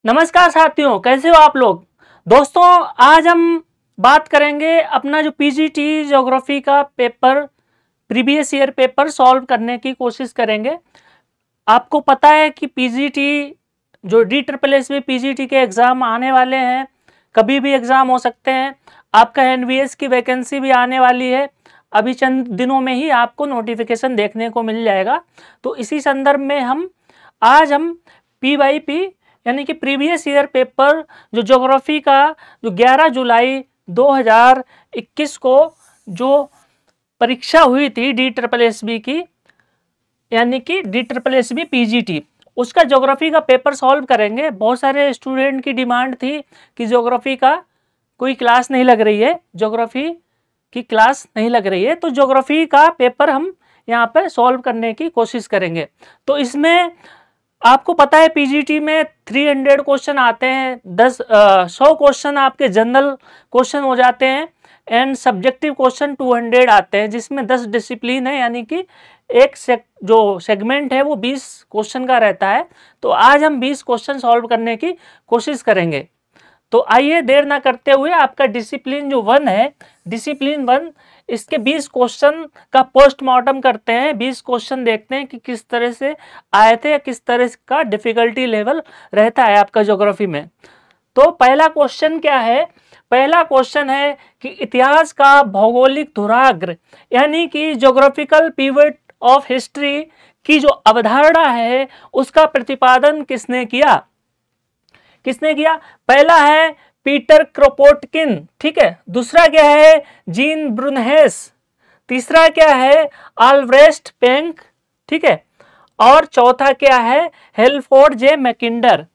नमस्कार साथियों, कैसे हो आप लोग। दोस्तों, आज हम बात करेंगे अपना जो पीजीटी ज्योग्राफी का paper, previous year paper solve करने की कोशिश करेंगे। आपको पता है कि पीजीटी जो DSSS पीजीटी के एग्ज़ाम आने वाले हैं, कभी भी एग्ज़ाम हो सकते हैं। आपका एनवीएस की वैकेंसी भी आने वाली है, अभी चंद दिनों में ही आपको नोटिफिकेशन देखने को मिल जाएगा। तो इसी संदर्भ में आज हम PYP यानी कि प्रीवियस ईयर पेपर जो ज्योग्राफी का जो 11 जुलाई 2021 को जो परीक्षा हुई थी DSSB की, यानी कि DSSB पीजीटी, उसका ज्योग्राफी का पेपर सॉल्व करेंगे। बहुत सारे स्टूडेंट की डिमांड थी कि ज्योग्राफी का कोई क्लास नहीं लग रही है, ज्योग्राफी की क्लास नहीं लग रही है, तो ज्योग्राफी का पेपर हम यहाँ पर सॉल्व करने की कोशिश करेंगे। तो इसमें आपको पता है पीजीटी में 300 क्वेश्चन आते हैं, 100 क्वेश्चन आपके जनरल क्वेश्चन हो जाते हैं एंड सब्जेक्टिव क्वेश्चन 200 आते हैं, जिसमें 10 डिसिप्लिन है, यानी कि एक जो सेगमेंट है वो 20 क्वेश्चन का रहता है। तो आज हम 20 क्वेश्चन सॉल्व करने की कोशिश करेंगे। तो आइए देर ना करते हुए आपका डिसिप्लिन जो 1 है, डिसिप्लिन 1, इसके 20 क्वेश्चन का पोस्टमार्टम करते हैं। 20 क्वेश्चन देखते हैं कि किस तरह से आए थे, किस तरह का डिफिकल्टी लेवल रहता है आपका ज्योग्राफी में। तो पहला क्वेश्चन क्या है? पहला क्वेश्चन है कि इतिहास का भौगोलिक धुराग्र यानी कि ज्योग्राफिकल पिवट ऑफ हिस्ट्री की जो अवधारणा है उसका प्रतिपादन किसने किया? पहला है पीटर क्रोपोटकिन, ठीक है। दूसरा क्या है? जीन ब्रुनहेस। तीसरा क्या है? आल्ब्रेस्ट पेंक, ठीक है। और चौथा क्या है? हेल्फोर्ड जे मैकिंडर।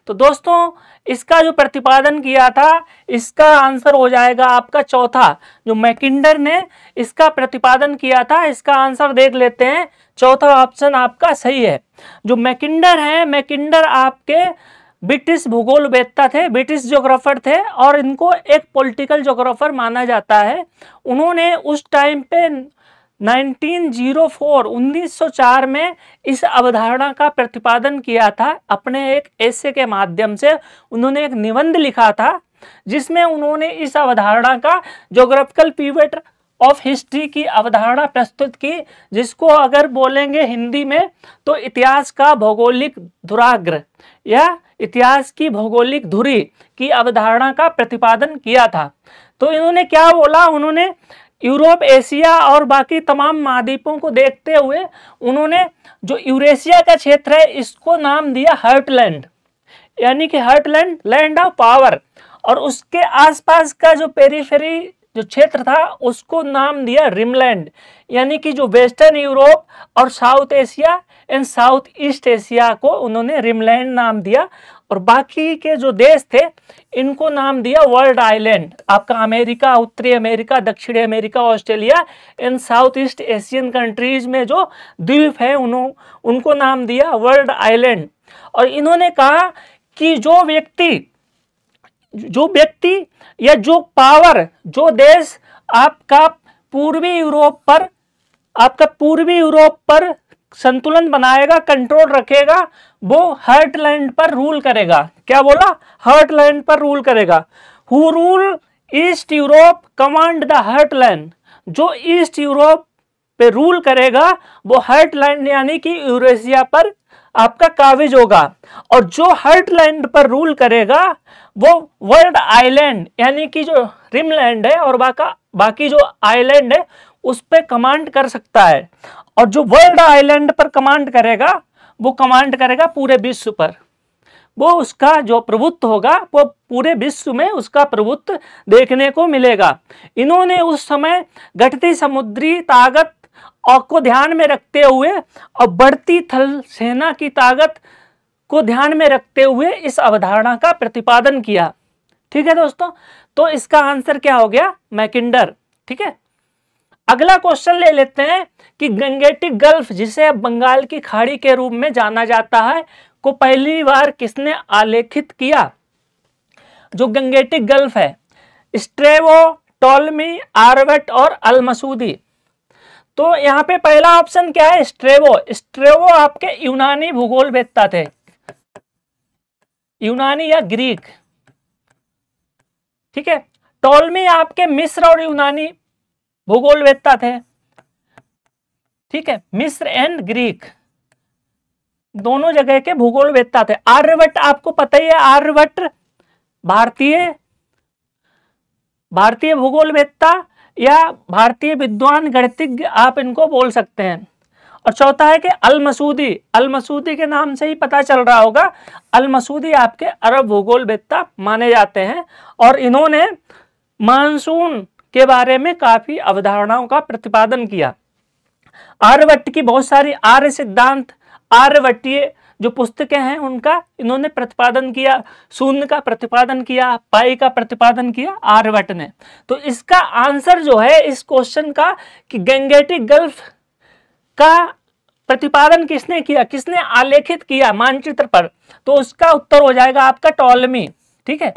तो दोस्तों, इसका जो प्रतिपादन किया था, इसका आंसर हो जाएगा आपका चौथा, जो मैकिंडर ने इसका प्रतिपादन किया था। इसका आंसर देख लेते हैं, चौथा ऑप्शन आपका सही है। जो मैकिंडर है, मैकिंडर आपके ब्रिटिश भूगोलवेत्ता थे, ब्रिटिश ज्योग्राफर थे, और इनको एक पॉलिटिकल ज्योग्राफर माना जाता है। उन्होंने उस टाइम पे 1904 में इस अवधारणा का प्रतिपादन किया था। अपने एक एसे के माध्यम से उन्होंने एक निबंध लिखा था, जिसमें उन्होंने इस अवधारणा का ज्योग्राफिकल पिवट ऑफ हिस्ट्री की अवधारणा प्रस्तुत की, जिसको अगर बोलेंगे हिंदी में तो इतिहास का भौगोलिक धुराग्र या इतिहास की भौगोलिक धुरी की अवधारणा का प्रतिपादन किया था। तो इन्होंने क्या बोला? उन्होंने यूरोप, एशिया और बाकी तमाम महाद्वीपों को देखते हुए उन्होंने जो यूरेशिया का क्षेत्र है इसको नाम दिया हर्टलैंड, यानी कि हर्टलैंड, लैंड ऑफ पावर। और उसके आसपास का जो पेरीफेरी जो क्षेत्र था उसको नाम दिया रिमलैंड, यानी कि जो वेस्टर्न यूरोप और south Asia and south east Asia को उन्होंने रिमलैंड नाम दिया। और बाकी के जो देश थे इनको नाम दिया वर्ल्ड आइलैंड। आपका अमेरिका, उत्तरी अमेरिका, दक्षिणी America, Australia and south east Asian countries में जो द्वीप है उनको नाम दिया वर्ल्ड आइलैंड। और इन्होंने कहा कि जो व्यक्ति या जो पावर, जो देश आपका पूर्वी यूरोप पर संतुलन बनाएगा, कंट्रोल रखेगा, वो हर्टलैंड पर रूल करेगा। क्या बोला? हर्टलैंड पर रूल करेगा। Who rule east Europe command the heartland. जो ईस्ट यूरोप पे रूल करेगा वो हर्टलैंड यानी कि यूरेशिया पर आपका काबिज होगा। और जो हर्टलैंड पर रूल करेगा वो वर्ल्ड आइलैंड यानी कि जो रिमलैंड है और बाकी जो आइलैंड है उस पर कमांड कर सकता है। और जो वर्ल्ड आइलैंड पर कमांड करेगा वो कमांड करेगा पूरे विश्व पर। वो उसका जो प्रभुत्व होगा वो पूरे विश्व में उसका प्रभुत्व देखने को मिलेगा। इन्होंने उस समय घटती समुद्री ताकत और को ध्यान में रखते हुए और बढ़ती थल सेना की ताकत को ध्यान में रखते हुए इस अवधारणा का प्रतिपादन किया। ठीक है दोस्तों, तो इसका आंसर क्या हो गया? मैकिंडर। ठीक है, अगला क्वेश्चन ले लेते हैं कि गंगेटिक गल्फ, जिसे अब बंगाल की खाड़ी के रूप में जाना जाता है, को पहली बार किसने आलेखित किया? जो गंगेटिक गल्फ है, स्ट्रेबो, टॉलमी, आर्वेट और अल-मसूदी। तो यहाँ पे पहला ऑप्शन क्या है? स्ट्रेबो। स्ट्रेबो आपके यूनानी भूगोलवेत्ता थे। यूनानी या ग्रीक, ठीक है। टॉलमी आपके मिस्र और यूनानी भूगोलवेत्ता थे, ठीक है, मिस्र एंड ग्रीक दोनों जगह के भूगोलवेत्ता थे। आर्यभट्ट आपको पता ही है, आर्यभट्ट भारतीय भूगोलवेत्ता या भारतीय विद्वान गणितज्ञ आप इनको बोल सकते हैं। और चौथा है कि अल मसूदी के नाम से ही पता चल रहा होगा, अल मसूदी आपके अरब भूगोलवेत्ता माने जाते हैं और इन्होंने मानसून के बारे में काफी अवधारणाओं का प्रतिपादन किया। आर्यभट्ट की बहुत सारी आर्य सिद्धांत, आर्यभट्टीय जो पुस्तकें हैं उनका इन्होंने प्रतिपादन किया, शून्य का प्रतिपादन किया, पाई का प्रतिपादन किया आर्यभट्ट ने। तो इसका आंसर जो है इस क्वेश्चन का कि गैंगेटिक गल्फ का प्रतिपादन किसने किया, किसने आलेखित किया मानचित्र पर, तो उसका उत्तर हो जाएगा आपका टॉलमी, ठीक है।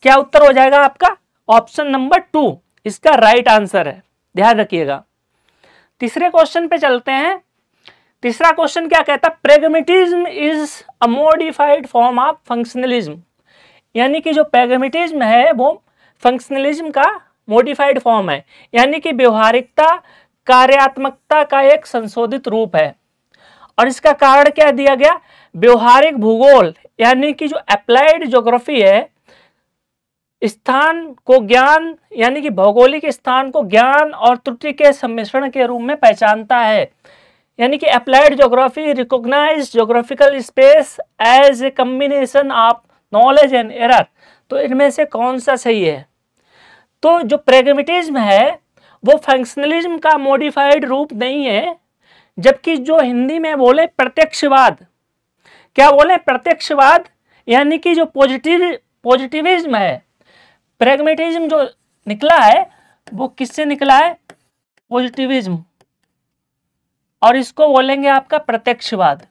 क्या उत्तर हो जाएगा आपका? ऑप्शन नंबर 2 इसका राइट आंसर है, ध्यान रखिएगा। तीसरे क्वेश्चन पे चलते हैं। तीसरा क्वेश्चन क्या कहता है? Pragmatism is a modified form of functionalism, यानी कि जो प्रैग्मेटिज्म है वो फंक्शनलिज्म का मॉडिफाइड फॉर्म है, यानी कि व्यवहारिकता कार्यात्मकता का एक संशोधित रूप है। और इसका कारण क्या दिया गया? व्यवहारिक भूगोल यानी कि जो अप्लाइड ज्योग्राफी है, स्थान को ज्ञान यानी कि भौगोलिक स्थान को ज्ञान और त्रुटि के सम्मिश्रण के रूप में पहचानता है, यानी कि applied geography recognise geographical space as a combination of knowledge and error. तो इनमें से कौन सा सही है? तो जो प्रैग्मेटिज्म है वो फंक्शनलिज्म का मॉडिफाइड रूप नहीं है, जबकि जो हिंदी में बोले प्रत्यक्षवाद, क्या बोले? प्रत्यक्षवाद, यानी कि जो पॉजिटिविज्म है, प्रैग्मेटिज्म जो निकला है वो किससे निकला है? पॉजिटिविज्म, और इसको बोलेंगे आपका प्रत्यक्षवाद।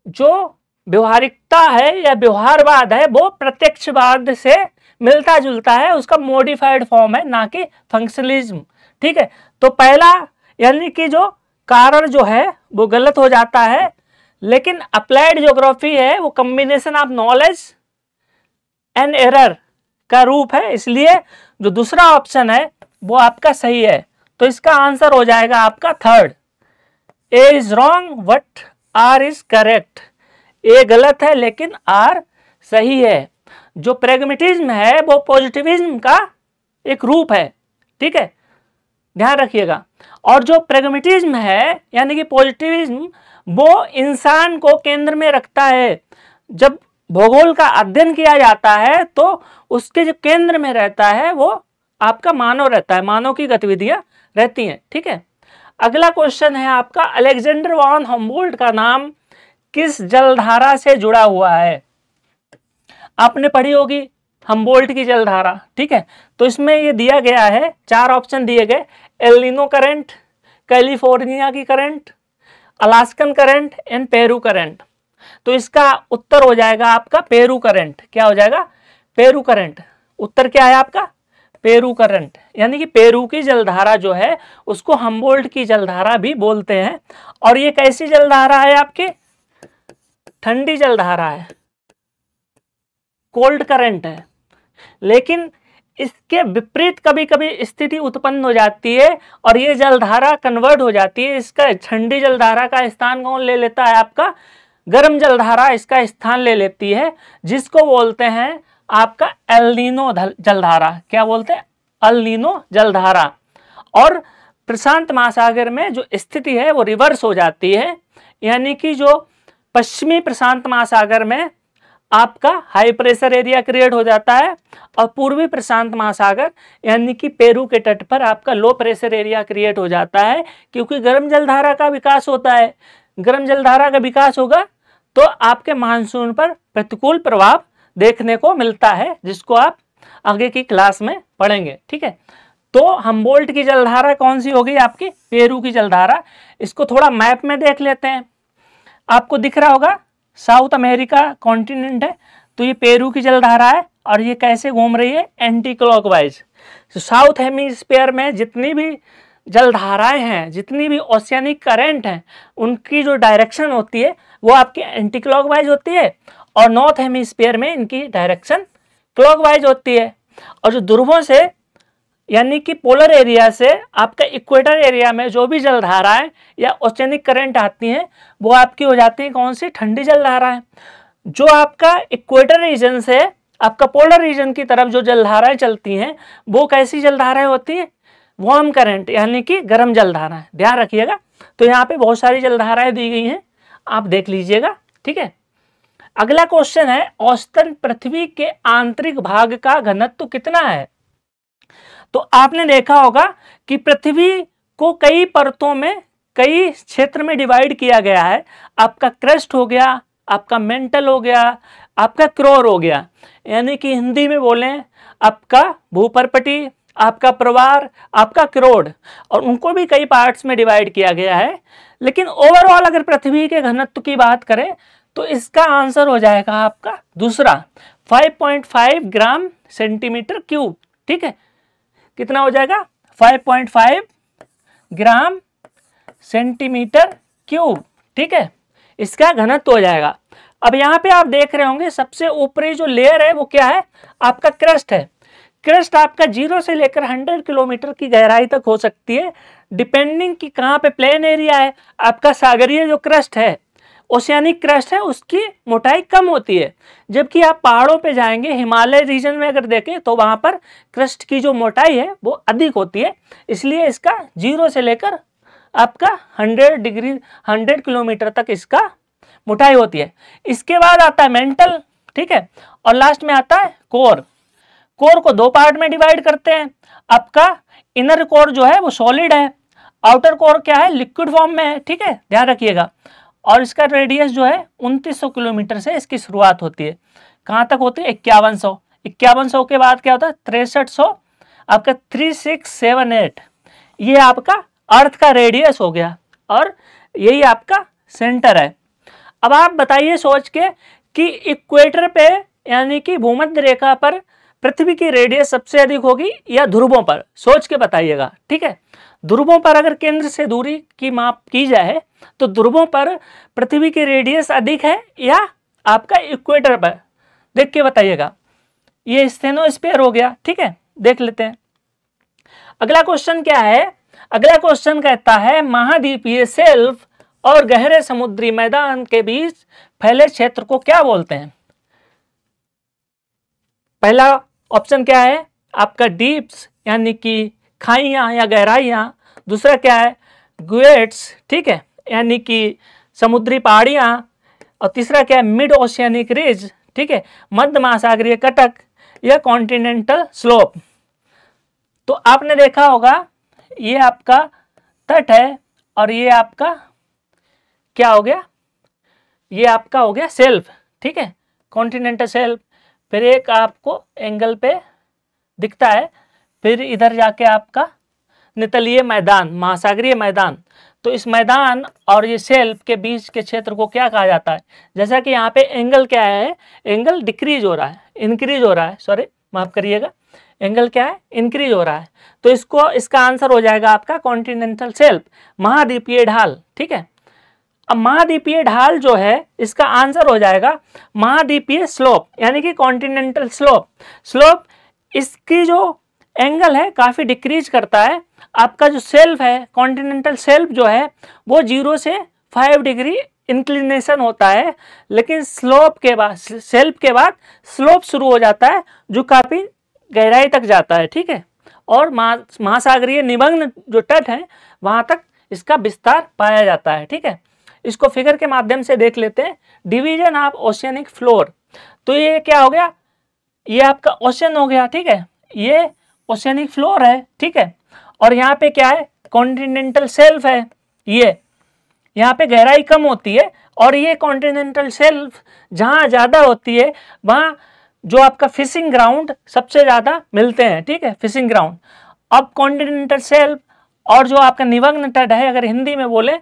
जो व्यवहारिकता है या व्यवहारवाद है वो प्रत्यक्षवाद से मिलता जुलता है, उसका मॉडिफाइड फॉर्म है, ना कि फंक्शनलिज्म, ठीक है। तो पहला यानी कि जो कारण जो है वो गलत हो जाता है, लेकिन अप्लाइड ज्योग्राफी है वो combination of knowledge and error का रूप है, इसलिए जो दूसरा ऑप्शन है वो आपका सही है। तो इसका आंसर हो जाएगा आपका third, A is wrong but R is correct. A गलत है लेकिन आर सही है। जो प्रैग्मेटिज्म है वो पॉजिटिविज्म का एक रूप है, ठीक है, ध्यान रखिएगा। और जो प्रैग्मेटिज्म है यानी कि पॉजिटिविज्म वो इंसान को केंद्र में रखता है। जब भूगोल का अध्ययन किया जाता है तो उसके जो केंद्र में रहता है वो आपका मानव रहता है, मानव की गतिविधियां रहती हैं, ठीक है। अगला क्वेश्चन है आपका, अलेक्जेंडर वॉन हम्बोल्ट का नाम किस जलधारा से जुड़ा हुआ है? आपने पढ़ी होगी हम्बोल्ट की जलधारा, ठीक है। तो इसमें ये दिया गया है, 4 ऑप्शन दिए गए, एल नीनो करंट, कैलिफोर्निया की current, Alaskan current and Peru current. तो इसका उत्तर हो जाएगा आपका पेरू करंट। क्या हो जाएगा? Peru current. उत्तर क्या है आपका? पेरू करंट, यानी कि पेरू की जलधारा जो है उसको हम्बोल्ट की जलधारा भी बोलते हैं। और ये कैसी जलधारा है? आपकी ठंडी जलधारा है, कोल्ड करंट है। लेकिन इसके विपरीत कभी कभी स्थिति उत्पन्न हो जाती है और ये जलधारा कन्वर्ट हो जाती है। इसका ठंडी जलधारा का स्थान कौन ले लेता है? आपका गर्म जलधारा इसका स्थान ले लेती है, जिसको बोलते हैं आपका एल नीनो जलधारा। क्या बोलते हैं? एल नीनो जलधारा। और प्रशांत महासागर में जो स्थिति है वो रिवर्स हो जाती है, यानी कि जो पश्चिमी प्रशांत महासागर में आपका हाई प्रेशर एरिया क्रिएट हो जाता है और पूर्वी प्रशांत महासागर यानी कि पेरू के तट पर आपका लो प्रेशर एरिया क्रिएट हो जाता है, क्योंकि गर्म जलधारा का विकास होता है। गर्म जलधारा का विकास होगा तो आपके मानसून पर प्रतिकूल प्रभाव देखने को मिलता है, जिसको आप आगे की क्लास में पढ़ेंगे, ठीक है। तो हम्बोल्ट की जलधारा कौन सी होगी? आपकी पेरू की जलधारा। इसको थोड़ा मैप में देख लेते हैं। आपको दिख रहा होगा साउथ अमेरिका कॉन्टिनेंट है, तो ये पेरू की जलधारा है और ये कैसे घूम रही है? Anti clockwise. तो साउथ हेमिस्फीयर में जितनी भी जलधाराएं हैं, जितनी भी ओशियनिक करंट हैं, उनकी जो डायरेक्शन होती है वो आपकी एंटी क्लॉकवाइज होती है, और नॉर्थ हेमिस्फीयर में इनकी डायरेक्शन क्लॉकवाइज होती है। और जो ध्रुवों से यानी कि पोलर एरिया से आपका इक्वेटर एरिया में जो भी जलधाराएं या ओशियनिक करंट आती हैं वो आपकी हो जाती है कौन सी, ठंडी जलधाराएं। जो आपका इक्वेटर रीजन से आपका पोलर रीजन की तरफ जो जलधाराएं चलती हैं वो कैसी जलधाराएं होती है, वार्म करंट यानी कि गर्म जलधाराएं। ध्यान रखिएगा। तो यहाँ पे बहुत सारी जलधाराएं दी गई हैं, आप देख लीजिएगा, ठीक है। अगला क्वेश्चन है, औसतन पृथ्वी के आंतरिक भाग का घनत्व कितना है। तो आपने देखा होगा कि पृथ्वी को कई परतों में, कई क्षेत्र में डिवाइड किया गया है। आपका क्रस्ट हो गया, आपका मेंटल हो गया, आपका क्रोर हो गया, यानी कि हिंदी में बोलें आपका भूपर्पटी, आपका प्रवार, आपका क्रोड, और उनको भी कई पार्ट्स में डिवाइड किया गया है। लेकिन ओवरऑल अगर पृथ्वी के घनत्व की बात करें तो इसका आंसर हो जाएगा आपका दूसरा, 5.5 ग्राम सेंटीमीटर क्यूब, ठीक है। कितना हो जाएगा, 5.5 ग्राम सेंटीमीटर क्यूब, ठीक है, इसका घनत्व हो जाएगा। अब यहाँ पे आप देख रहे होंगे सबसे ऊपरी जो लेयर है वो क्या है, आपका क्रस्ट है। क्रस्ट आपका 0 से लेकर 100 किलोमीटर की गहराई तक हो सकती है, डिपेंडिंग कि कहाँ पे प्लेन एरिया है। आपका सागरीय जो क्रस्ट है, ओशियानिक क्रस्ट है, उसकी मोटाई कम होती है, जबकि आप पहाड़ों पे जाएंगे, हिमालय रीजन में अगर देखें तो वहाँ पर क्रस्ट की जो मोटाई है वो अधिक होती है। इसलिए इसका 0 से लेकर आपका 100 किलोमीटर तक इसका मोटाई होती है। इसके बाद आता है मेंटल, ठीक है, और लास्ट में आता है कोर। कोर को 2 पार्ट में डिवाइड करते हैं। आपका इनर कोर जो है वो सॉलिड है, आउटर कोर क्या है, लिक्विड फॉर्म में है, ठीक है, ध्यान रखिएगा। और इसका रेडियस जो है 2900 किलोमीटर से इसकी शुरुआत होती है। कहाँ तक होती है, 5100। 5100 के बाद क्या होता है, 6300, आपका 3678, ये आपका अर्थ का रेडियस हो गया, और यही आपका सेंटर है। अब आप बताइए सोच के कि इक्वेटर पे यानी कि भूमध्य रेखा पर पृथ्वी की रेडियस सबसे अधिक होगी या ध्रुवों पर, सोच के बताइएगा, ठीक है। ध्रुवों पर अगर केंद्र से दूरी की माप की जाए तो ध्रुवों पर पृथ्वी की रेडियस अधिक है या आपका इक्वेटर पर, देख के बताइएगा। ये स्टेनोस्फीयर हो गया, ठीक है, देख लेते हैं। अगला क्वेश्चन क्या है, अगला क्वेश्चन कहता है महाद्वीपीय शेल्फ और गहरे समुद्री मैदान के बीच फैले क्षेत्र को क्या बोलते हैं। पहला ऑप्शन क्या है आपका डीप्स यानी कि खाइयां या गहराइयां, दूसरा क्या है गुएट्स, ठीक है, यानी कि समुद्री पहाड़ियां, और तीसरा क्या है मिड ओशियनिक रिज, ठीक है, मध्य महासागरीय कटक या कॉन्टिनेंटल स्लोप। तो आपने देखा होगा ये आपका तट है और ये आपका क्या हो गया, ये आपका हो गया शेल्फ, ठीक है, कॉन्टिनेंटल शेल्फ। फिर एक आपको एंगल पे दिखता है, फिर इधर जाके आपका नितलीय मैदान, महासागरीय मैदान। तो इस मैदान और ये शेल्फ के बीच के क्षेत्र को क्या कहा जाता है। जैसा कि यहाँ पे एंगल क्या है, एंगल डिक्रीज हो रहा है, इंक्रीज हो रहा है, सॉरी माफ करिएगा, एंगल क्या है इंक्रीज हो रहा है। तो इसको, इसका आंसर हो जाएगा आपका कॉन्टिनेंटल शेल्फ, महाद्वीपीय ढाल, ठीक है। अब महाद्वीपीय ढाल जो है इसका आंसर हो जाएगा महाद्वीपीय स्लोप यानी कि कॉन्टिनेंटल स्लोप। स्लोप इसकी जो एंगल है काफी डिक्रीज करता है। आपका जो शेल्फ है, कॉन्टिनेंटल शेल्फ जो है वो 0 से 5 डिग्री इंक्लिनेशन होता है, लेकिन स्लोप के बाद, शेल्फ के बाद स्लोप शुरू हो जाता है जो काफी गहराई तक जाता है, ठीक है, और महासागरीय निमग्न जो तट है वहां तक इसका विस्तार पाया जाता है, ठीक है। इसको फिगर के माध्यम से देख लेते हैं, डिवीजन ऑफ ओशियनिक फ्लोर। तो ये क्या हो गया, ये आपका ओशन हो गया, ठीक है, ये ओशियनिक फ्लोर है, ठीक है, और यहाँ पे क्या है कॉन्टिनेंटल शेल्फ है। ये यहाँ पे गहराई कम होती है, और ये कॉन्टिनेंटल शेल्फ जहाँ ज़्यादा होती है वहाँ जो आपका फिशिंग ग्राउंड सबसे ज़्यादा मिलते हैं, ठीक है, फिशिंग ग्राउंड। अब कॉन्टिनेंटल शेल्फ और जो आपका निमग्न तट है, अगर हिंदी में बोले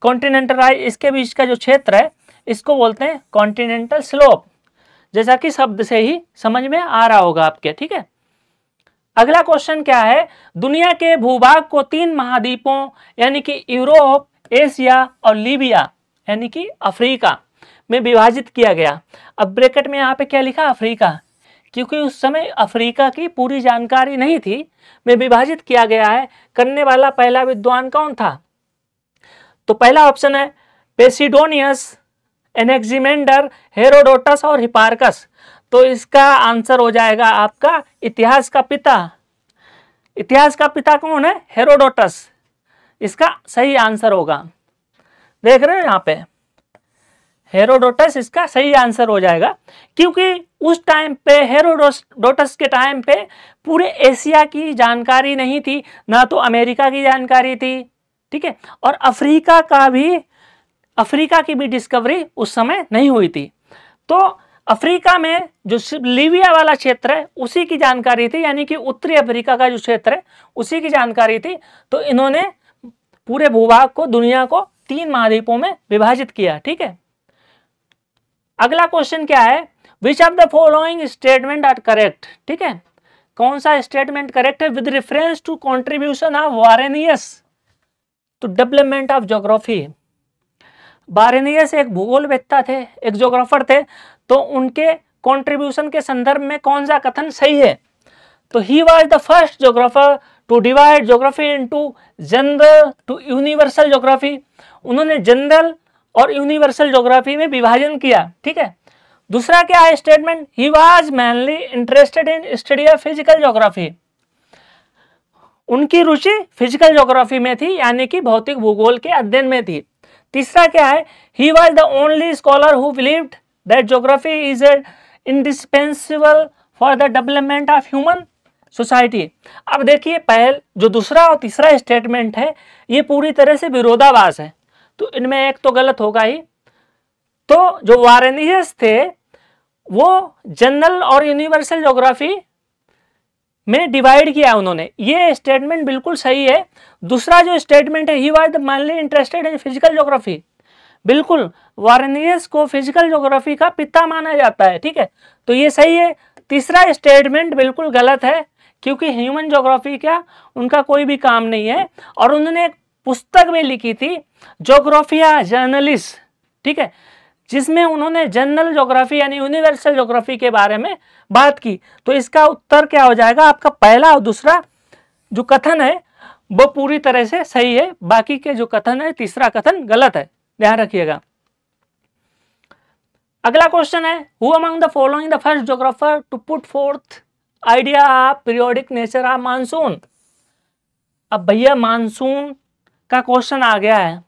कॉन्टिनेंटल राइज, इसके बीच का जो क्षेत्र है इसको बोलते हैं कॉन्टिनेंटल स्लोप, जैसा कि शब्द से ही समझ में आ रहा होगा आपके, ठीक है। अगला क्वेश्चन क्या है, दुनिया के भूभाग को 3 महाद्वीपों यानी कि यूरोप, एशिया और लीबिया यानी कि अफ्रीका में विभाजित किया गया। अब ब्रैकेट में यहाँ पे क्या लिखा, अफ्रीका, क्योंकि उस समय अफ्रीका की पूरी जानकारी नहीं थी, में विभाजित किया गया है। करने वाला पहला विद्वान कौन था? तो पहला ऑप्शन है पेसिडोनियस, एनेक्सिमेंडर, हेरोडोटस और हिपार्कस। तो इसका आंसर हो जाएगा आपका इतिहास का पिता। इतिहास का पिता कौन है? हेरोडोटस। इसका सही आंसर होगा, देख रहे हो यहाँ पे, हेरोडोटस इसका सही आंसर हो जाएगा, क्योंकि उस टाइम पे हेरोडोटस के टाइम पे पूरे एशिया की जानकारी नहीं थी, ना तो अमेरिका की जानकारी थी, ठीक है, और अफ्रीका की भी डिस्कवरी उस समय नहीं हुई थी। तो अफ्रीका में जो लीबिया वाला क्षेत्र है उसी की जानकारी थी, यानी कि उत्तरी अफ्रीका का जो क्षेत्र है उसी की जानकारी थी। तो इन्होंने पूरे भूभाग को, दुनिया को 3 महाद्वीपों में विभाजित किया, ठीक है। अगला क्वेश्चन क्या है, which of the following statement are correct, ठीक है, कौन सा स्टेटमेंट करेक्ट है? With reference to contribution of Varenius to development of geography. Varenius एक भूगोलवेत्ता थे, एक ज्योग्राफर थे, तो उनके कंट्रीब्यूशन के संदर्भ में कौन सा कथन सही है? तो he was the first geographer to divide geography into general to universal geography. उन्होंने जनरल और यूनिवर्सल ज्योग्राफी में विभाजन किया, ठीक है। दूसरा क्या है statement, he was mainly interested in study of physical geography. उनकी रुचि फिजिकल ज्योग्राफी में थी, यानी कि भौतिक भूगोल के अध्ययन में थी। तीसरा क्या है, ही was the only scholar who believed that geography is indispensable for the development of human society. अब देखिए, पहल जो दूसरा और तीसरा स्टेटमेंट है ये पूरी तरह से विरोधाभास है, तो इनमें एक तो गलत होगा ही। तो जो वारेनियस थे वो जनरल और यूनिवर्सल ज्योग्राफी में डिवाइड किया उन्होंने, ये स्टेटमेंट बिल्कुल सही है। दूसरा जो स्टेटमेंट है, ही was the mainly interested in physical geography, बिल्कुल वारेनियस को फिजिकल ज्योग्राफी का पिता माना जाता है, ठीक है, तो ये सही है। तीसरा स्टेटमेंट बिल्कुल गलत है, क्योंकि ह्यूमन ज्योग्राफी क्या उनका कोई भी काम नहीं है। और उन्होंने एक पुस्तक में लिखी थी ज्योग्राफिया जर्नलिस्ट, ठीक है, जिसमें उन्होंने जनरल ज्योग्राफी यानी यूनिवर्सल ज्योग्राफी के बारे में बात की। तो इसका उत्तर क्या हो जाएगा आपका, पहला और दूसरा जो कथन है वो पूरी तरह से सही है, बाकी के जो कथन है तीसरा कथन गलत है, ध्यान रखिएगा। अगला क्वेश्चन है, who among the following the first geographer to put forth idea of periodic nature of monsoon. अब भैया मानसून का क्वेश्चन आ गया है,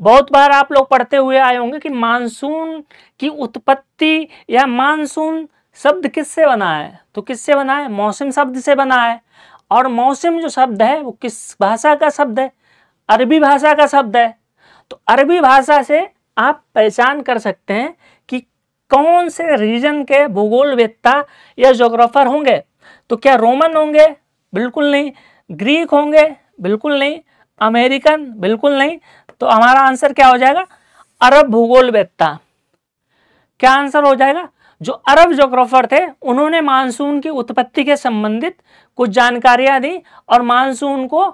बहुत बार आप लोग पढ़ते हुए आए होंगे कि मानसून की उत्पत्ति या मानसून शब्द किससे बना है, तो किससे बना है, मौसम शब्द से बना है। और मौसम जो शब्द है वो किस भाषा का शब्द है, अरबी भाषा का शब्द है। तो अरबी भाषा से आप पहचान कर सकते हैं कि कौन से रीजन के भूगोलवेत्ता या ज्योग्राफर होंगे। तो क्या रोमन होंगे? बिल्कुल नहीं। ग्रीक होंगे? बिल्कुल नहीं। अमेरिकन? बिल्कुल नहीं। तो हमारा आंसर क्या हो जाएगा, अरब भूगोलवेत्ता। क्या आंसर हो जाएगा, जो अरब ज्योग्राफर थे उन्होंने मानसून की उत्पत्ति के संबंधित कुछ जानकारियां दी और मानसून को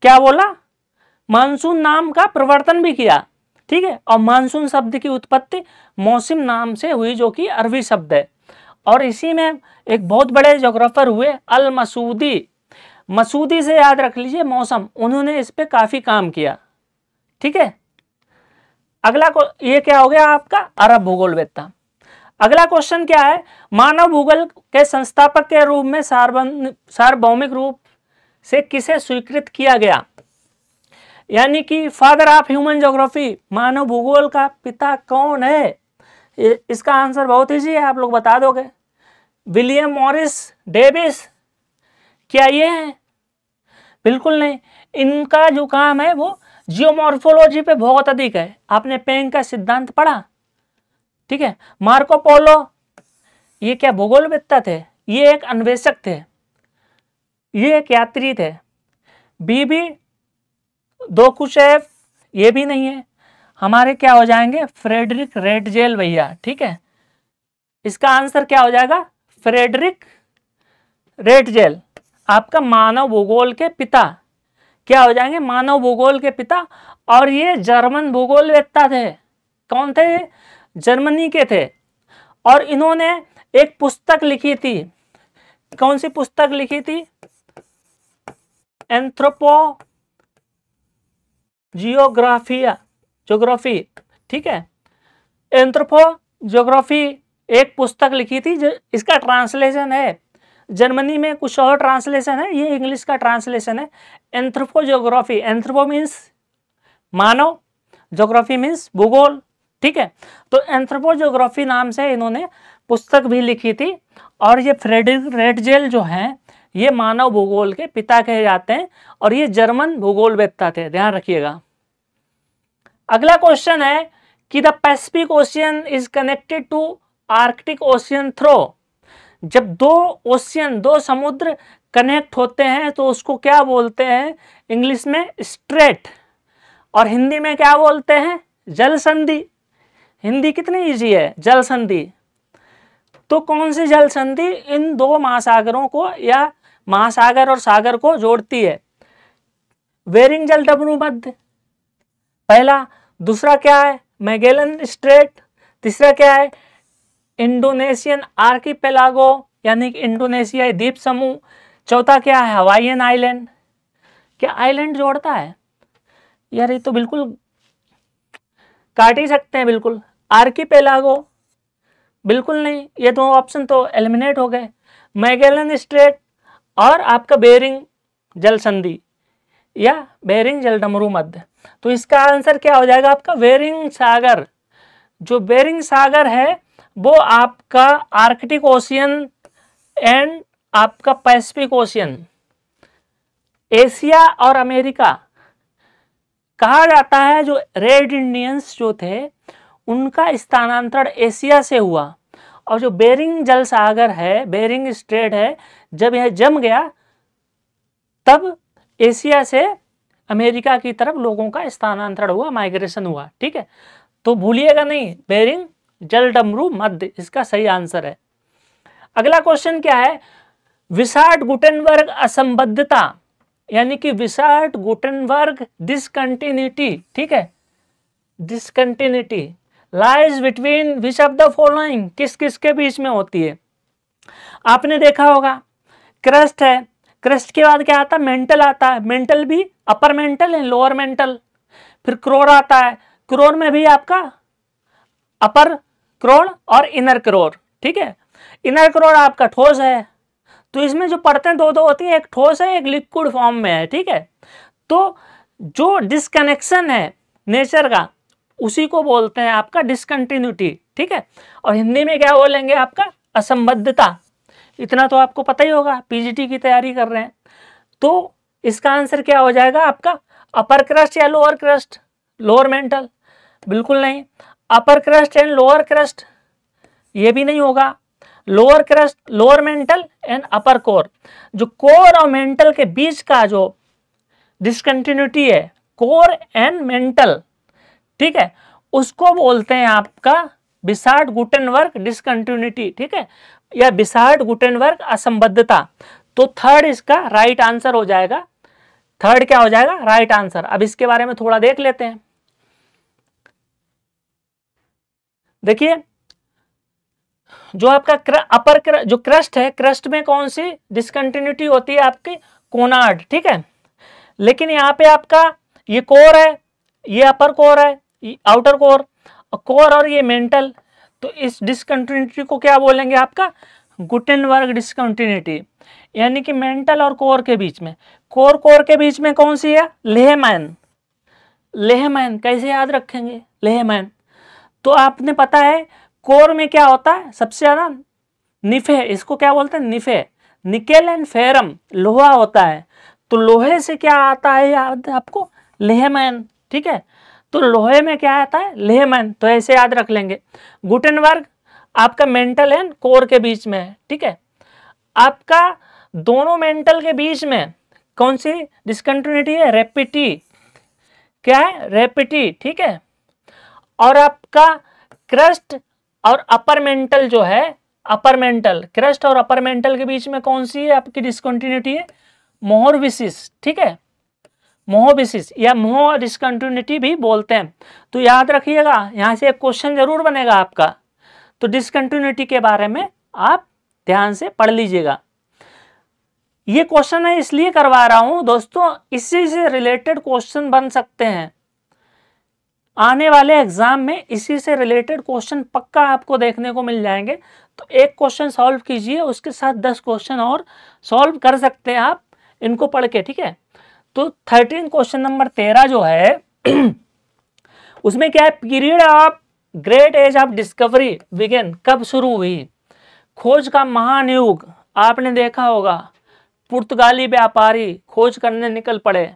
क्या बोला, मानसून नाम का प्रवर्तन भी किया, ठीक है। और मानसून शब्द की उत्पत्ति मौसम नाम से हुई, जो कि अरबी शब्द है। और इसी में एक बहुत बड़े ज्योग्राफर हुए अल मसूदी, मसूदी से याद रख लीजिए मौसम, उन्होंने इस पे काफी काम किया, ठीक है। अगला ये क्या हो गया आपका, अरब भूगोलवेत्ता। अगला क्वेश्चन क्या है, मानव भूगोल के संस्थापक के रूप में सार्वभौमिक रूप से किसे स्वीकृत किया गया, यानी कि फादर ऑफ ह्यूमन ज्योग्राफी, मानव भूगोल का पिता कौन है? इसका आंसर बहुत ईजी है, आप लोग बता दोगे। विलियम मॉरिस डेविस, क्या ये है? बिल्कुल नहीं। इनका जो काम है वो जियोमॉर्फोलॉजी पे बहुत अधिक है, आपने पेंग का सिद्धांत पढ़ा, ठीक है। मार्को पोलो, ये क्या भूगोलवेत्ता थे? ये एक अन्वेषक थे, ये एक यात्री थे। बीबी दोकुशेव, ये भी नहीं है। हमारे क्या हो जाएंगे, फ्रेडरिक रेडजेल भैया, ठीक है। इसका आंसर क्या हो जाएगा, फ्रेडरिक रेटजेल आपका मानव भूगोल के पिता क्या हो जाएंगे, मानव भूगोल के पिता। और ये जर्मन भूगोलवेत्ता थे। कौन थे ये? जर्मनी के थे। और इन्होंने एक पुस्तक लिखी थी। कौन सी पुस्तक लिखी थी? एंथ्रोपो ज्योग्राफी, ठीक है, एंथ्रोपो ज्योग्राफी एक पुस्तक लिखी थी। जो इसका ट्रांसलेशन है, जर्मनी में कुछ और ट्रांसलेशन है, ये इंग्लिश का ट्रांसलेशन है। एंथ्रोपो ज्योग्राफी, एंथ्रोपो मीन्स मानव, ज्योग्राफी मीन्स भूगोल, ठीक है। तो एंथ्रोपो ज्योग्राफी नाम से इन्होंने पुस्तक भी लिखी थी। और ये फ्रेडरिक रेटजेल जो हैं ये मानव भूगोल के पिता कहे जाते हैं और ये जर्मन भूगोलवेत्ता थे, ध्यान रखिएगा। अगला क्वेश्चन है कि the Pacific Ocean is connected to Arctic Ocean through. जब दो ओशियन, दो समुद्र कनेक्ट होते हैं तो उसको क्या बोलते हैं? इंग्लिश में स्ट्रेट, और हिंदी में क्या बोलते हैं? जल संधि। हिंदी कितनी इजी है, जल संधि। तो कौन सी जल संधि इन दो महासागरों को या महासागर और सागर को जोड़ती है? बेरिंग जलडमरू मध्य पहला। दूसरा क्या है? Magellan straight. तीसरा क्या है? इंडोनेशियन आर्किपेलागो यानी कि इंडोनेशियाई द्वीप समूह। चौथा क्या है? Hawaiian island. क्या आइलैंड जोड़ता है यार? ये तो बिल्कुल काट ही सकते हैं बिल्कुल। आर्किपेलागो बिल्कुल नहीं, ये दो ऑप्शन तो एलिमिनेट हो गए। मैगेलन स्ट्रेट और आपका बेरिंग जल संधि या बेरिंग जलडमरू मध्य। तो इसका आंसर क्या हो जाएगा आपका? बेरिंग सागर। जो बेरिंग सागर है वो आपका आर्कटिक ओशियन एंड आपका पैसिफिक ओशियन, एशिया और अमेरिका कहा जाता है। जो रेड इंडियंस जो थे उनका स्थानांतरण एशिया से हुआ। और जो बेरिंग जल सागर है, बेरिंग स्ट्रेट है, जब यह जम गया तब एशिया से अमेरिका की तरफ लोगों का स्थानांतरण हुआ, माइग्रेशन हुआ, ठीक है। तो भूलिएगा नहीं, बेरिंग जलडमरू मध्य इसका सही आंसर है। अगला क्वेश्चन क्या है? विसार्ड गुटेनबर्ग असंबद्धता यानी कि विसार्ड गुटेनबर्ग डिसकंटिन्यूटी, ठीक है, discontinuity lies between which of the following, किस किस के बीच में होती है? आपने देखा होगा क्रस्ट है, क्रस्ट के बाद क्या आता है? मेंटल आता है। मेंटल भी अपर मेंटल है, लोअर मेंटल। फिर क्रोर आता है, क्रोर में भी आपका अपर क्रोर और इनर क्रोर, ठीक है। इनर क्रोर आपका ठोस है। तो इसमें जो परतें दो दो होती है, एक ठोस है, एक लिक्विड फॉर्म में है, ठीक है। तो जो डिस्कनेक्शन है नेचर का उसी को बोलते हैं आपका डिसकंटिन्यूटी, ठीक है। और हिंदी में क्या बोलेंगे? आपका असंबद्धता। इतना तो आपको पता ही होगा, पीजीटी की तैयारी कर रहे हैं। तो इसका आंसर क्या हो जाएगा आपका? अपर क्रस्ट या लोअर क्रस्ट? लोअर मेंटल बिल्कुल नहीं। अपर क्रस्ट एंड लोअर क्रस्ट ये भी नहीं होगा। Lower crust, lower mental and upper core. जो कोर और मेंटल के बीच का जो डिसकंटिन्यूटी है, कोर एंड मेंटल, ठीक है, उसको बोलते हैं आपका विसार्ड गुटेनबर्ग डिसकंटिन्यूटी, ठीक है, या विसार्ड गुटेनबर्ग असंबद्धता। तो थर्ड इसका राइट आंसर हो जाएगा। थर्ड क्या हो जाएगा? Right answer. अब इसके बारे में थोड़ा देख लेते हैं। देखिए जो आपका अपर जो क्रस्ट है, क्रस्ट में कौन सी डिसकंटिन्यूटी होती है? आपकी कोनार्ड, ठीक है। लेकिन यहाँ पे आपका ये कोर है, ये अपर कोर है, आउटर कोर, कोर और ये मेंटल। तो इस डिसकंटिन्यूटी को क्या बोलेंगे? आपका गुटेनबर्ग डिसकंटिन्यूटी। यानी कि मेंटल और कोर के बीच में, कोर के बीच में कौन सी है? लेहमैन। लेहमैन कैसे याद रखेंगे? लेहमैन। तो आपने पता है कोर में क्या होता है सबसे ज्यादा? निफे, इसको क्या बोलते हैं? निफे, निकेल एंड फेरम, लोहा होता है। तो लोहे से क्या आता है याद आपको? लेहमैन, ठीक है। तो लोहे में क्या आता है? लेहमैन। तो ऐसे याद रख लेंगे। गुटेनबर्ग आपका मेंटल एंड कोर के बीच में है, ठीक है। आपका दोनों मेंटल के बीच में कौन सी डिसकंटिन्यूटी है? रेपिटी। क्या है? रेपिटी, ठीक है। और आपका क्रस्ट और अपर मेंटल जो है अपर मेंटल, क्रस्ट और अपर मेंटल के बीच में कौन सी है आपकी डिस्कंटिन्यूटी है? मोहरविसिस, ठीक है, मोहविसिस या मोह डिस्कंटिन्यूटी भी बोलते हैं। तो याद रखिएगा, यहाँ से एक क्वेश्चन जरूर बनेगा आपका, तो डिस्कंटिन्यूटी के बारे में आप ध्यान से पढ़ लीजिएगा। ये क्वेश्चन है इसलिए करवा रहा हूं दोस्तों, इसी से रिलेटेड क्वेश्चन बन सकते हैं आने वाले एग्जाम में, इसी से रिलेटेड क्वेश्चन पक्का आपको देखने को मिल जाएंगे। तो एक क्वेश्चन सॉल्व कीजिए, उसके साथ 10 क्वेश्चन और सॉल्व कर सकते हैं आप इनको पढ़ के, ठीक है। तो 13 क्वेश्चन नंबर 13 जो है उसमें क्या है? Period of great age of discovery begin, कब शुरू हुई? खोज का महान युग, आपने देखा होगा पुर्तगाली व्यापारी खोज करने निकल पड़े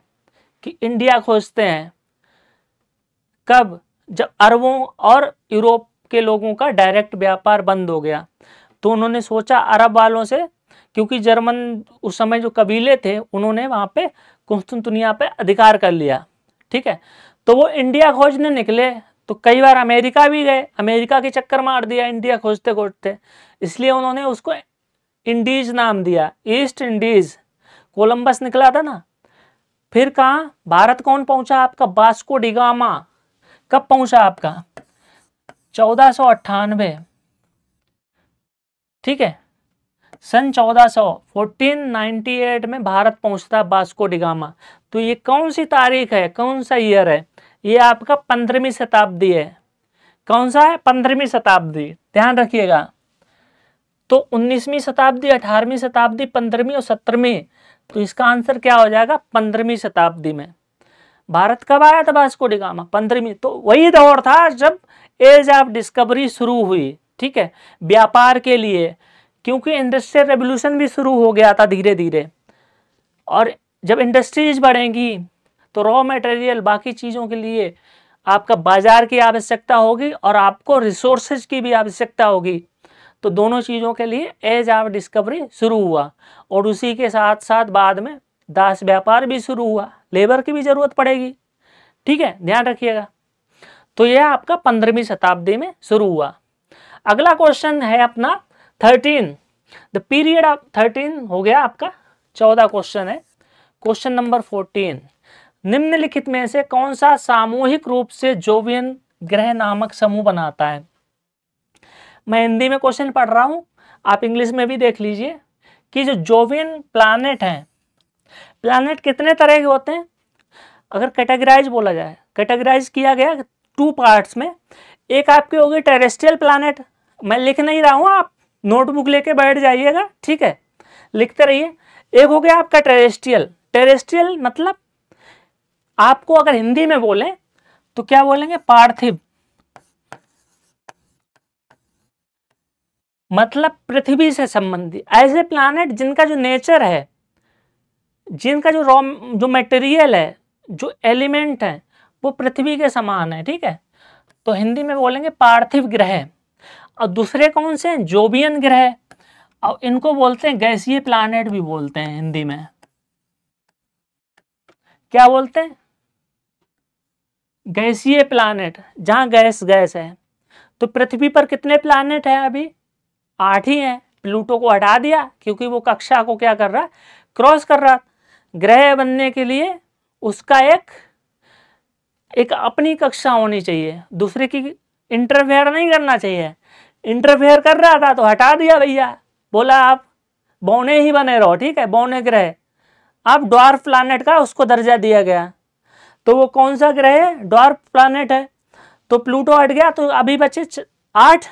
कि इंडिया खोजते हैं। कब? जब अरबों और यूरोप के लोगों का डायरेक्ट व्यापार बंद हो गया, तो उन्होंने सोचा अरब वालों से, क्योंकि जर्मन उस समय जो कबीले थे उन्होंने वहां पे कुस्तुनतुनिया पे अधिकार कर लिया, ठीक है। तो वो इंडिया खोजने निकले, तो कई बार अमेरिका भी गए, अमेरिका के चक्कर मार दिया इंडिया खोजते खोजते, इसलिए उन्होंने उसको इंडीज नाम दिया, ईस्ट इंडीज। कोलंबस निकला था ना। फिर कहाँ भारत कौन पहुंचा आपका? Vasco D gamma. कब पहुंचा आपका? 1498, ठीक है, सन 1498 में भारत पहुंचता वास्को डी गामा। तो ये कौन सी तारीख है, कौन सा ईयर है? ये आपका 15वीं शताब्दी है। कौन सा है? 15वीं शताब्दी, ध्यान रखिएगा। तो 19वीं शताब्दी, 18वीं शताब्दी, 15वीं और 17वीं, तो इसका आंसर क्या हो जाएगा? 15वीं शताब्दी में भारत कब आया था वास्को डी गामा? 15वीं। तो वही दौर था जब एज ऑफ डिस्कवरी शुरू हुई, ठीक है, व्यापार के लिए, क्योंकि इंडस्ट्रियल रेवोल्यूशन भी शुरू हो गया था धीरे धीरे। और जब इंडस्ट्रीज बढ़ेंगी तो रॉ मटेरियल, बाकी चीज़ों के लिए आपका बाजार की आवश्यकता होगी और आपको रिसोर्सेज की भी आवश्यकता होगी। तो दोनों चीज़ों के लिए एज ऑफ डिस्कवरी शुरू हुआ। और उसी के साथ साथ बाद में दास व्यापार भी शुरू हुआ, लेबर की भी जरूरत पड़ेगी, ठीक है, ध्यान रखिएगा। तो यह आपका 15वीं शताब्दी में शुरू हुआ। अगला क्वेश्चन है अपना 13, द पीरियड ऑफ 13 हो गया आपका, 14 क्वेश्चन है। क्वेश्चन नंबर 14, निम्नलिखित में से कौन सा सामूहिक रूप से जोवियन ग्रह नामक समूह बनाता है? मैं हिंदी में क्वेश्चन पढ़ रहा हूं, आप इंग्लिश में भी देख लीजिए कि जो जोवियन प्लैनेट हैं, प्लैनेट कितने तरह के होते हैं? अगर कैटेगराइज बोला जाए, कैटेगराइज किया गया 2 पार्ट्स में। एक आपके हो गए टेरेस्ट्रियल प्लैनेट, मैं लिख नहीं रहा हूं, आप नोटबुक लेके बैठ जाइएगा, ठीक है, लिखते रहिए। एक हो गया आपका टेरेस्ट्रियल। टेरेस्ट्रियल मतलब आपको अगर हिंदी में बोलें तो क्या बोलेंगे? पार्थिव, मतलब पृथ्वी से संबंधित ऐसे प्लैनेट जिनका जो नेचर है, जिनका जो रॉ, जो मटेरियल है, जो एलिमेंट है, वो पृथ्वी के समान है, ठीक है। तो हिंदी में बोलेंगे पार्थिव ग्रह। और दूसरे कौन से हैं? जोवियन ग्रह। और इनको बोलते हैं गैसीय प्लैनेट भी बोलते हैं हिंदी में। क्या बोलते हैं? गैसीय प्लैनेट, जहां गैस गैस है। तो पृथ्वी पर कितने प्लैनेट हैं? अभी 8 ही हैं। प्लूटो को हटा दिया क्योंकि वो कक्षा को क्या कर रहा है? क्रॉस कर रहा। ग्रह बनने के लिए उसका एक अपनी कक्षा होनी चाहिए, दूसरे की इंटरफेयर नहीं करना चाहिए। इंटरफेयर कर रहा था तो हटा दिया भैया, बोला आप बौने ही बने रहो, ठीक है, बौने ग्रह। अब ड्वार्फ प्लैनेट का उसको दर्जा दिया गया। तो वो कौन सा ग्रह है? ड्वार्फ प्लैनेट है। तो प्लूटो हट गया, तो अभी बचे 8।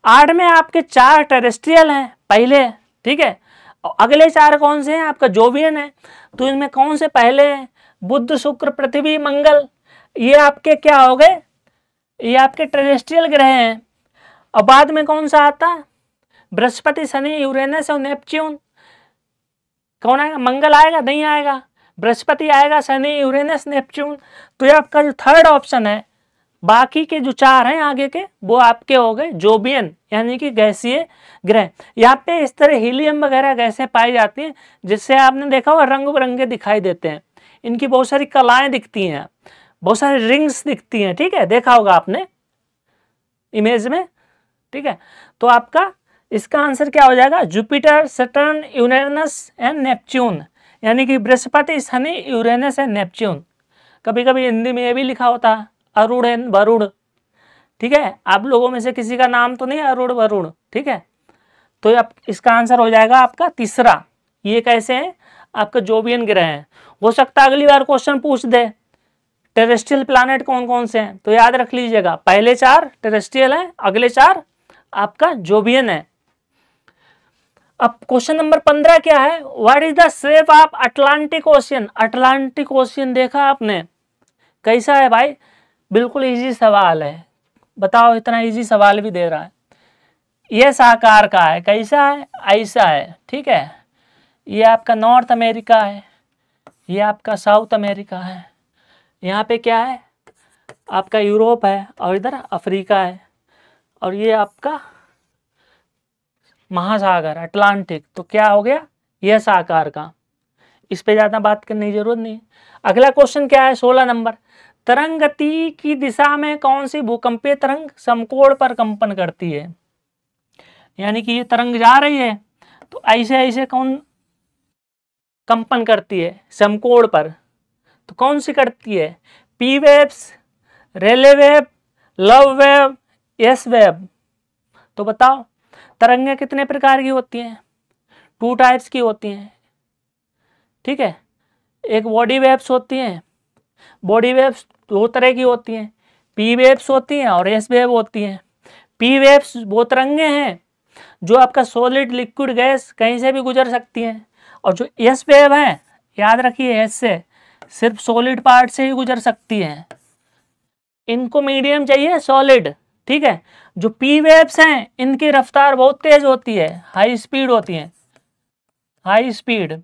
8 में आपके 4 टेरेस्ट्रियल हैं पहले, ठीक है, और अगले 4 कौन से हैं? आपका जोवियन है। तो इनमें कौन से पहले हैं? बुध, शुक्र, पृथ्वी, मंगल, ये आपके क्या हो गए? ये आपके टेरेस्ट्रियल ग्रह हैं। और बाद में कौन सा आता है? बृहस्पति, शनि, यूरेनस और नेपच्यून। कौन आएगा? मंगल आएगा? नहीं आएगा, बृहस्पति आएगा, शनि, यूरेनस, नेपच्यून। तो ये आपका जो थर्ड ऑप्शन है, बाकी के जो 4 हैं आगे के, वो आपके हो गए जोवियन, यानी कि गैसीय ग्रह। यहाँ पे इस तरह हीलियम वगैरह गैसें पाई जाती हैं, जिससे आपने देखा होगा रंग बिरंगे दिखाई देते हैं। इनकी बहुत सारी कलाएं दिखती हैं, बहुत सारी रिंग्स दिखती हैं, ठीक है, देखा होगा आपने इमेज में, ठीक है। तो आपका इसका आंसर क्या हो जाएगा? Jupiter, Saturn, Uranus and Neptune, यानी कि Brihaspati, Shani, Uranus and Neptune. कभी कभी हिंदी में ये भी लिखा होता है अरुण एंड वरुण, ठीक है। आप लोगों में से किसी का नाम तो नहीं अरुण वरुण, ठीक है। तो अब इसका आंसर हो जाएगा आपका तीसरा। ये कैसे हैं? आपका जोवियन ग्रह हैं। हो सकता है अगली बार क्वेश्चन पूछ दे टेरेस्ट्रियल प्लैनेट कौन कौन से हैं, तो याद रख लीजिएगा, पहले 4 टेरेस्ट्रियल हैं, अगले 4 आपका जोवियन है। अब क्वेश्चन नंबर 15 क्या है? What is the shape of Atlantic ocean? Atlantic ocean देखा आपने कैसा है भाई? बिल्कुल इजी सवाल है, बताओ, इतना इजी सवाल भी दे रहा है। ये आकार का है, कैसा है? ऐसा है, ठीक है। ये आपका नॉर्थ अमेरिका है, ये आपका साउथ अमेरिका है, यहाँ पे क्या है? आपका यूरोप है, और इधर अफ्रीका है, और ये आपका महासागर अटलांटिक। तो क्या हो गया? ये आकार का। इस पे ज़्यादा बात करने की जरूरत नहीं। अगला क्वेश्चन क्या है? 16 नंबर। तरंग गति की दिशा में कौन सी भूकंपीय तरंग समकोण पर कंपन करती है? यानी कि ये तरंग जा रही है तो ऐसे ऐसे कौन कंपन करती है? समकोण पर। तो कौन सी करती है? P waves, Rayleigh wave, love wave, S wave. तो बताओ तरंगें कितने प्रकार की होती हैं? 2 टाइप्स की होती हैं, ठीक है। एक बॉडी वेव्स होती हैं, बॉडी वेव्स 2 तरह की होती हैं, पी वेव्स होती हैं और एस वेव होती हैं। पी वेव्स वो तरंगें हैं जो आपका सॉलिड, लिक्विड, गैस कहीं से भी गुजर सकती हैं, और जो एस वेव हैं, याद रखिए, एस से सिर्फ सॉलिड पार्ट से ही गुजर सकती हैं। इनको मीडियम चाहिए, सॉलिड, ठीक है। जो पी वेव्स हैं इनकी रफ्तार बहुत तेज होती है, हाई स्पीड होती है, हाई स्पीड।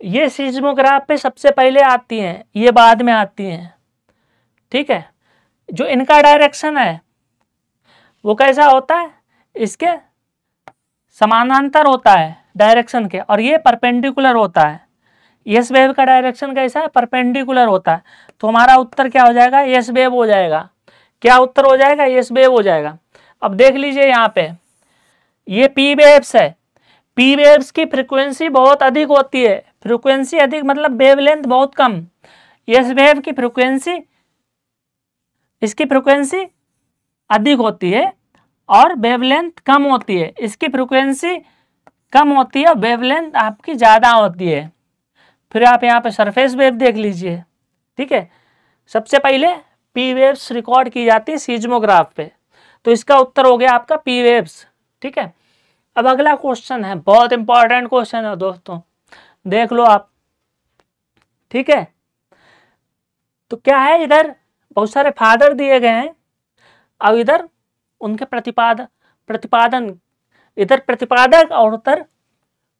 ये सीस्मोग्राफ पे सबसे पहले आती हैं, ये बाद में आती हैं, ठीक है। जो इनका डायरेक्शन है वो कैसा होता है? इसके समानांतर होता है डायरेक्शन के, और ये परपेंडिकुलर होता है। एस वेव का डायरेक्शन कैसा है? परपेंडिकुलर होता है। तो हमारा उत्तर क्या हो जाएगा? एस वेव हो जाएगा। क्या उत्तर हो जाएगा? एस वेव हो जाएगा। अब देख लीजिए यहाँ पे, ये पी वेव्स है, पी वेव्स की फ्रीक्वेंसी बहुत अधिक होती है। फ्रीक्वेंसी अधिक मतलब वेवलेंथ बहुत कम। एस वेव की फ्रीक्वेंसी, इसकी फ्रीक्वेंसी अधिक होती है और वेवलेंथ कम होती है। इसकी फ्रीक्वेंसी कम होती है, वेवलेंथ आपकी ज़्यादा होती है। फिर आप यहाँ पे सरफेस वेव देख लीजिए, ठीक है। सबसे पहले पी वेव्स रिकॉर्ड की जाती है सीज्मोग्राफ पे, तो इसका उत्तर हो गया आपका पी वेव्स, ठीक है। अब अगला क्वेश्चन है, बहुत इंपॉर्टेंट क्वेश्चन है दोस्तों, देख लो आप, ठीक है। तो क्या है, इधर बहुत सारे फादर दिए गए हैं, अब इधर उनके प्रतिपादन, इधर प्रतिपादक और उधर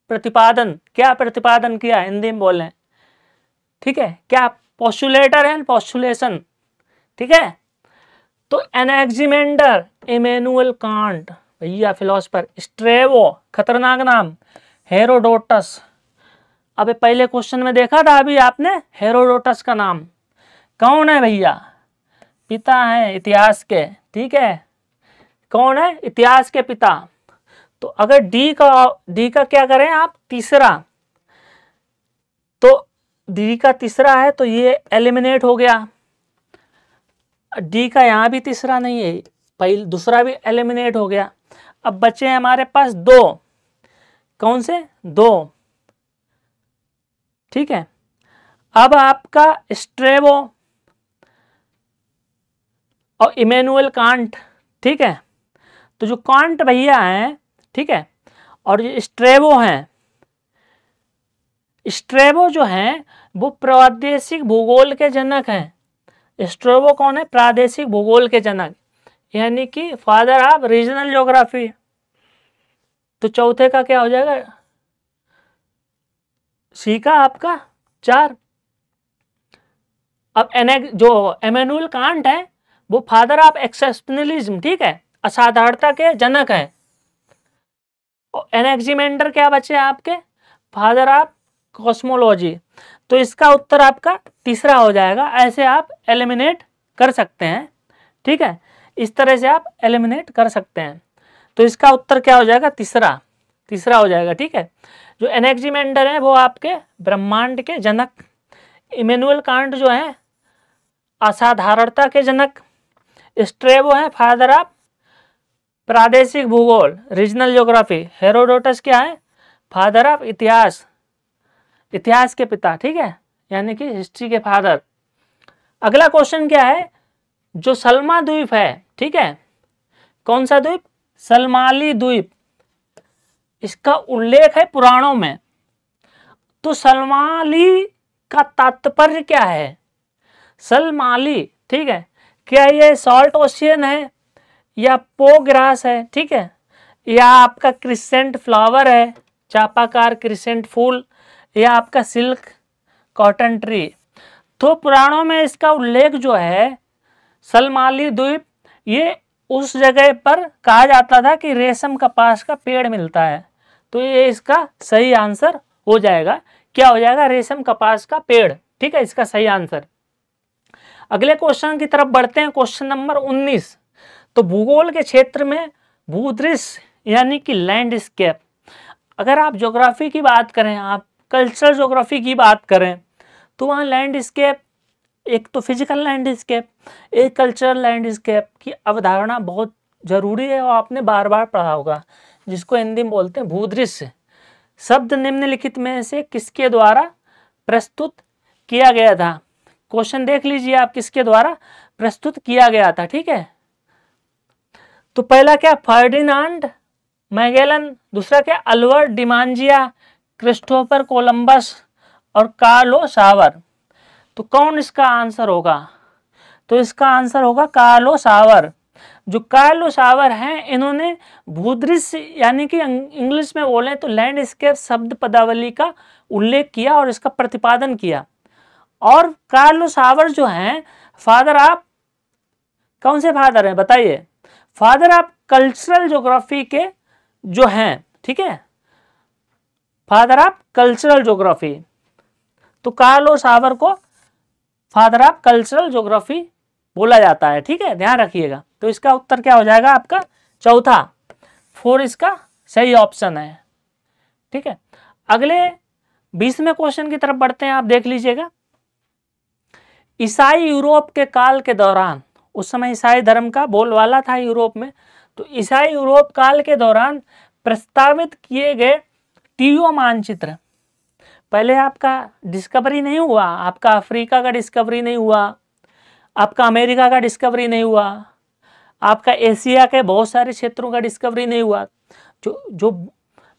प्रतिपादन। क्या प्रतिपादन किया, हिंदी में बोले, ठीक है। क्या पोस्टुलेटर एंड पोस्टुलेशन, ठीक है। तो एनेक्सिमेंडर, इमैनुअल कांट, भैया फिलोसफर, स्ट्रेबो, खतरनाक नाम, हेरोडोटस। अबे पहले क्वेश्चन में देखा था अभी आपने, हेरोडोटस का नाम कौन है भैया? पिता है इतिहास के, ठीक है। कौन है? इतिहास के पिता। तो अगर डी का क्या करें आप? तीसरा। तो डी का तीसरा है तो ये एलिमिनेट हो गया। डी का यहाँ भी तीसरा नहीं है, पहले दूसरा भी एलिमिनेट हो गया। अब बचे हैं हमारे पास 2। कौन से? 2, ठीक है। अब आपका स्ट्रेबो और इमैनुअल कांट, ठीक है। तो जो कांट भैया हैं, ठीक है, और ये स्ट्रेबो हैं, स्ट्रेबो जो हैं वो प्रादेशिक भूगोल के जनक हैं। स्ट्रेबो कौन है? प्रादेशिक भूगोल के जनक, यानी कि फादर ऑफ रीजनल ज्योग्राफी। तो चौथे का क्या हो जाएगा? सी का आपका 4। अब जो इमैनुअल कांट है वो फादर ऑफ एक्सेप्शनलिज्म, ठीक है, असाधारणता के जनक है। और एनेक्सिमेंडर क्या बचे आपके? Father of cosmology. तो इसका उत्तर आपका तीसरा हो जाएगा। ऐसे आप एलिमिनेट कर सकते हैं, ठीक है, इस तरह से आप एलिमिनेट कर सकते हैं। तो इसका उत्तर क्या हो जाएगा, तीसरा, तीसरा हो जाएगा। ठीक है, जो एनेक्जिमेंडर है वो आपके ब्रह्मांड के जनक, इमैनुअल कांट जो है असाधारणता के जनक, स्ट्रेबो है फादर ऑफ प्रादेशिक भूगोल, रीजनल ज्योग्राफी, हेरोडोटस क्या है, फादर ऑफ इतिहास, इतिहास के पिता। ठीक है, यानी कि हिस्ट्री के फादर। अगला क्वेश्चन क्या है, जो सल्मा द्वीप है, ठीक है, कौन सा द्वीप, सल्माली द्वीप, इसका उल्लेख है पुराणों में। तो सल्माली का तात्पर्य क्या है, सल्माली, ठीक है, क्या ये सॉल्ट ओशियन है या पो ग्रास है, ठीक है, या आपका क्रिसेंट फ्लावर है, चापाकार क्रिसेंट फूल, या आपका सिल्क कॉटन ट्री। तो पुराणों में इसका उल्लेख जो है सल्माली द्वीप, ये उस जगह पर कहा जाता था कि रेशम कपास का पेड़ मिलता है। तो ये इसका सही आंसर हो जाएगा, क्या हो जाएगा, रेशम कपास का पेड़। ठीक है, इसका सही आंसर। अगले क्वेश्चन की तरफ बढ़ते हैं, क्वेश्चन नंबर 19। तो भूगोल के क्षेत्र में भूदृश्य यानी कि लैंडस्केप, अगर आप ज्योग्राफी की बात करें, आप कल्चरल ज्योग्राफी की बात करें, तो वहाँ लैंडस्केप, एक तो फिजिकल लैंडस्केप, एक कल्चरल लैंडस्केप की अवधारणा बहुत जरूरी है और आपने बार बार पढ़ा होगा, जिसको हिंदी में बोलते हैं भूदृश्य। शब्द निम्नलिखित में से किसके द्वारा प्रस्तुत किया गया था, क्वेश्चन देख लीजिए आप, किसके द्वारा प्रस्तुत किया गया था। ठीक है, तो पहला क्या, फर्डिनांड मैगेलन, दूसरा क्या, अल्बर्ट डिमांजिया, क्रिस्टोफर कोलंबस और कार्लो सावर। तो कौन इसका आंसर होगा, तो इसका आंसर होगा कार्लो सावर। जो कार्लो सावर हैं, इन्होंने भूदृश्य यानी कि इंग्लिश में बोले तो लैंडस्केप शब्द पदावली का उल्लेख किया और इसका प्रतिपादन किया। और कार्लो सावर जो हैं, फादर ऑफ, कौन से फादर हैं बताइए, फादर ऑफ कल्चरल ज्योग्राफी के जो हैं, ठीक है, फादर ऑफ कल्चरल ज्योग्राफी। तो कार्लो सावर को फादर ऑफ कल्चरल ज्योग्राफी बोला जाता है। ठीक है, ध्यान रखिएगा। तो इसका उत्तर क्या हो जाएगा आपका, चौथा, 4 इसका सही ऑप्शन है। ठीक है, अगले 20वें क्वेश्चन की तरफ बढ़ते हैं, आप देख लीजिएगा। ईसाई यूरोप के काल के दौरान, उस समय ईसाई धर्म का बोलबाला था यूरोप में, तो ईसाई यूरोप काल के दौरान प्रस्तावित किए गए टीओ मानचित्र, पहले आपका डिस्कवरी नहीं हुआ, आपका अफ्रीका का डिस्कवरी नहीं हुआ, आपका अमेरिका का डिस्कवरी नहीं हुआ, आपका एशिया के बहुत सारे क्षेत्रों का डिस्कवरी नहीं हुआ, जो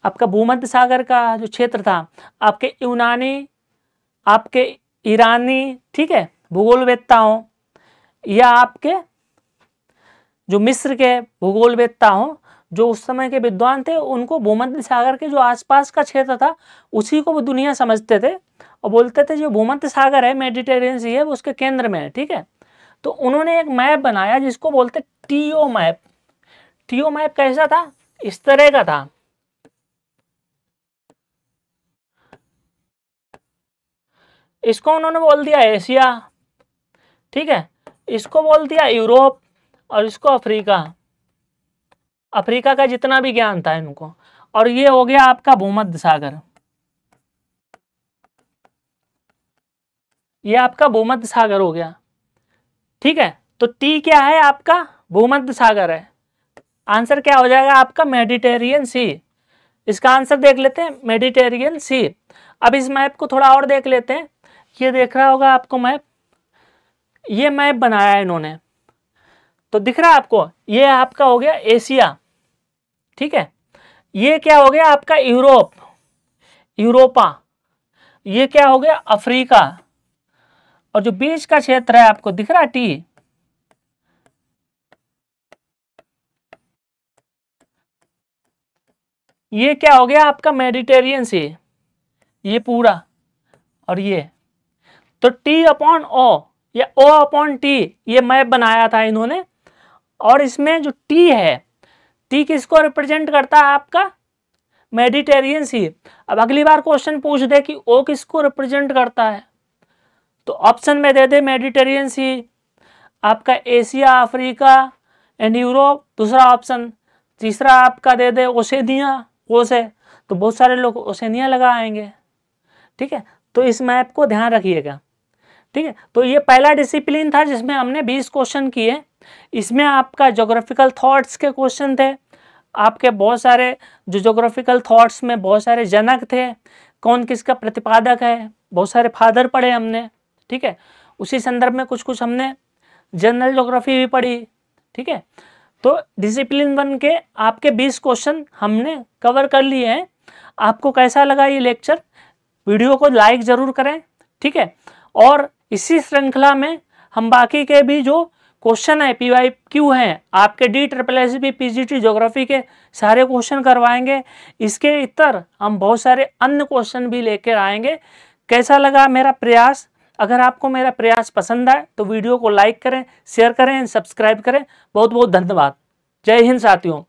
आपका भूमध्य सागर का जो क्षेत्र था, आपके यूनानी, आपके ईरानी, ठीक है, भूगोलवेत्ता हों, या आपके जो मिस्र के भूगोलवेत्ता हों, जो उस समय के विद्वान थे, उनको भूमध्य सागर के जो आसपास का क्षेत्र था उसी को वो दुनिया समझते थे और बोलते थे जो भूमध्य सागर है, मेडिटेरियन सी है, वो उसके केंद्र में है। ठीक है, तो उन्होंने एक मैप बनाया जिसको बोलते टीओ मैप। टीओ मैप कैसा था, इस तरह का था। इसको उन्होंने बोल दिया एशिया, ठीक है, इसको बोल दिया यूरोप और इसको अफ्रीका। अफ्रीका का जितना भी ज्ञान था इनको, और ये हो गया आपका भूमध्य सागर, ये आपका भूमध्य सागर हो गया। ठीक है, तो टी क्या है आपका, भूमध्य सागर है। आंसर क्या हो जाएगा आपका, मेडिटेरियन सी। इसका आंसर देख लेते हैं, मेडिटेरियन सी। अब इस मैप को थोड़ा और देख लेते हैं। ये देख रहा होगा आपको मैप, ये मैप बनाया है इन्होंने, तो दिख रहा है आपको, ये आपका हो गया एशिया, ठीक है, ये क्या हो गया आपका यूरोप, यूरोपा, ये क्या हो गया अफ्रीका, और जो बीच का क्षेत्र है आपको दिख रहा है टी, ये क्या हो गया आपका मेडिटेरियन सी, ये पूरा, और ये तो टी अपॉन ओ या ओ अपॉन टी, ये मैप बनाया था इन्होंने। और इसमें जो टी है, टी किसको रिप्रेजेंट करता है आपका, मेडिटेरियन सी। अब अगली बार क्वेश्चन पूछ दे कि ओ किसको रिप्रेजेंट करता है, तो ऑप्शन में दे दे मेडिटेरियन सी, आपका एशिया, अफ्रीका एंड यूरोप, दूसरा ऑप्शन, तीसरा आपका दे दे ओसेनिया, ओ से, तो बहुत सारे लोग ओसेनिया लगा आएंगे। ठीक है, तो इस मैप को ध्यान रखिएगा। ठीक है, तो ये पहला डिसिप्लिन था जिसमें हमने 20 क्वेश्चन किए। इसमें आपका ज्योग्राफिकल थॉट्स के क्वेश्चन थे, आपके बहुत सारे जो ज्योग्राफिकल थॉट्स में बहुत सारे जनक थे, कौन किसका प्रतिपादक है, बहुत सारे फादर पढ़े हमने। ठीक है, उसी संदर्भ में कुछ कुछ हमने जनरल ज्योग्राफी भी पढ़ी। ठीक है, तो डिसिप्लिन 1 के आपके 20 क्वेश्चन हमने कवर कर लिए हैं। आपको कैसा लगा ये लेक्चर? वीडियो को लाइक जरूर करें। ठीक है, और इसी श्रृंखला में हम बाकी के भी जो क्वेश्चन है PYQ हैं आपके DSSB PGT ज्योग्राफी के सारे क्वेश्चन करवाएंगे। इसके इतर हम बहुत सारे अन्य क्वेश्चन भी लेकर आएंगे। कैसा लगा मेरा प्रयास? अगर आपको मेरा प्रयास पसंद आए तो वीडियो को लाइक करें, शेयर करें, सब्सक्राइब करें। बहुत बहुत धन्यवाद। जय हिंद साथियों।